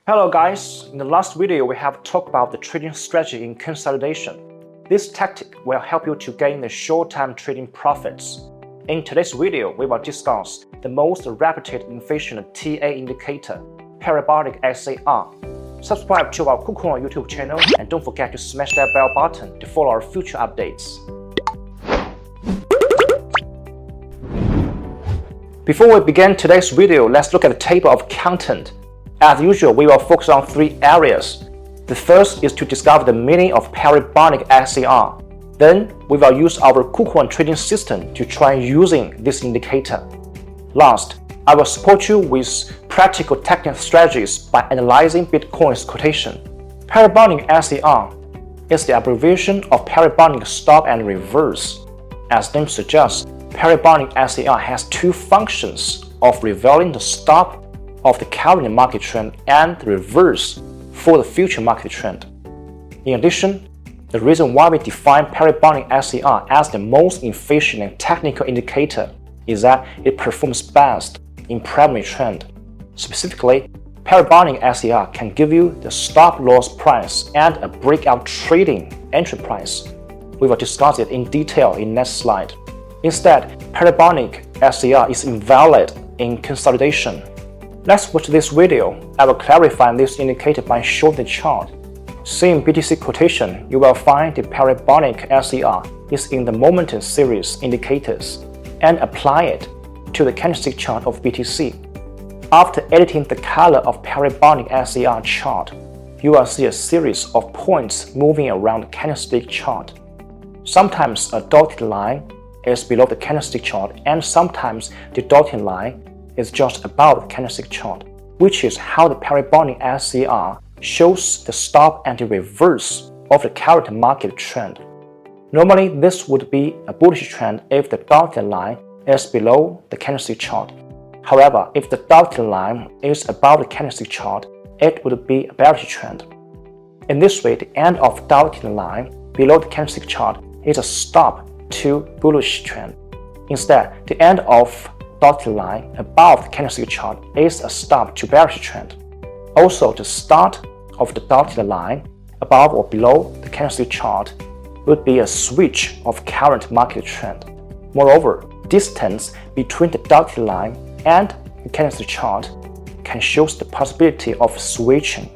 Hello guys, in the last video we have talked about the trading strategy in consolidation. This tactic will help you to gain the short-term trading profits. In today's video, we will discuss the most reputed efficient TA indicator, Parabolic SAT. Subscribe to our KuCoin YouTube channel and don't forget to smash that bell button to follow our future updates. Before we begin today's video, let's look at the table of content. As usual, we will focus on three areas. The first is to discover the meaning of Parabolic SAT. Then, we will use our KuCoin trading system to try using this indicator. Last, I will support you with practical technical strategies by analyzing Bitcoin's quotation. Parabolic SAT is the abbreviation of parabolic stop and reverse. As the name suggests, Parabolic SAT has two functions of revealing the stop of the current market trend and the reverse for the future market trend. In addition, the reason why we define Parabolic SAT as the most efficient and technical indicator is that it performs best in primary trend. Specifically, Parabolic SAT can give you the stop-loss price and a breakout trading entry price. We will discuss it in detail in next slide. Instead, Parabolic SAT is invalid in consolidation. Let's watch this video. I will clarify this indicator by showing the chart. Seeing BTC quotation, you will find the Parabolic SAT is in the momentum series indicators and apply it to the candlestick chart of BTC. After editing the color of Parabolic SAT chart, you will see a series of points moving around the candlestick chart. Sometimes a dotted line is below the candlestick chart and sometimes the dotted line is just above the candlestick chart, which is how the Parabolic SAT shows the stop and the reverse of the current market trend. Normally, this would be a bullish trend if the dotted line is below the candlestick chart. However, if the dotted line is above the candlestick chart, it would be a bearish trend. In this way, the end of the dotted line below the candlestick chart is a stop to bullish trend. Instead, the end of dotted line above the candlestick chart is a stop to bearish trend. Also, the start of the dotted line above or below the candlestick chart would be a switch of current market trend. Moreover, distance between the dotted line and the candlestick chart can show the possibility of switching.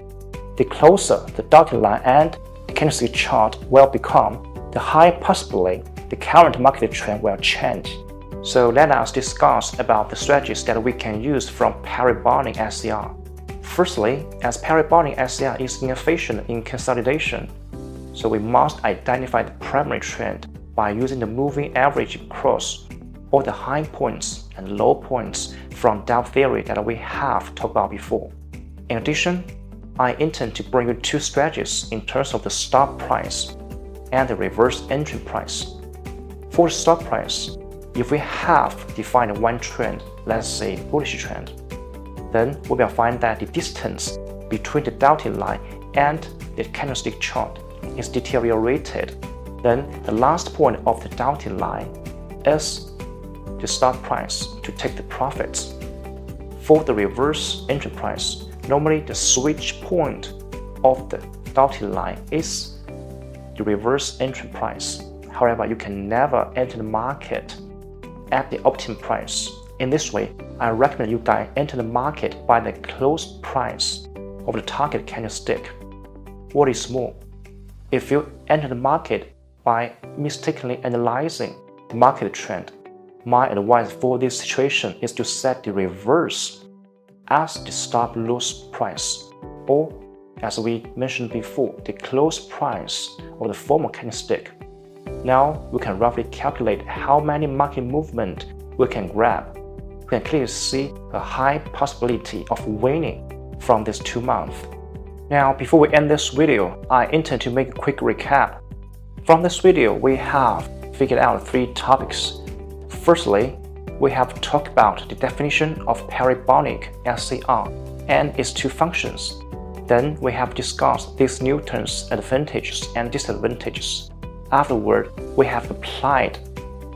The closer the dotted line and the candlestick chart will become, the higher possibly the current market trend will change. So let us discuss about the strategies that we can use from Parabolic SAT. Firstly, as Parabolic SAT is inefficient in consolidation, so we must identify the primary trend by using the moving average across all the high points and low points from that theory that we have talked about before. In addition, I intend to bring you two strategies in terms of the stop price and the reverse entry price. For the stop price, if we have defined one trend, let's say bullish trend, then we will find that the distance between the dotted line and the candlestick chart is deteriorated. Then the last point of the dotted line is the stop price to take the profits. For the reverse entry price, normally the switch point of the dotted line is the reverse entry price. However, you can never enter the market at the optimum price. In this way, I recommend you enter the market by the close price of the target candlestick. What is more, if you enter the market by mistakenly analyzing the market trend, my advice for this situation is to set the reverse as the stop-loss price, or as we mentioned before, the close price of the former candlestick. Now we can roughly calculate how many market movement we can grab. We can clearly see a high possibility of winning from this 2 months. Now, before we end this video, I intend to make a quick recap. From this video, we have figured out 3 topics. Firstly, we have talked about the definition of Parabolic SAT and its 2 functions. Then we have discussed these Newton's advantages and disadvantages. Afterward, we have applied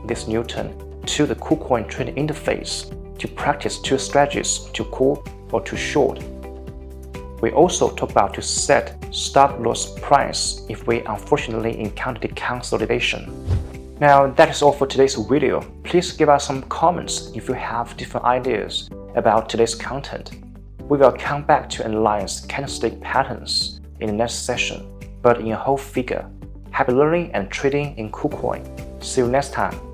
this Newton to the KuCoin trading interface to practice 2 strategies to call or to short. We also talk about to set stop-loss price if we unfortunately encounter the consolidation. Now that is all for today's video. Please give us some comments if you have different ideas about today's content. We will come back to analyze candlestick patterns in the next session, but in a whole figure. Happy learning and trading in KuCoin. See you next time.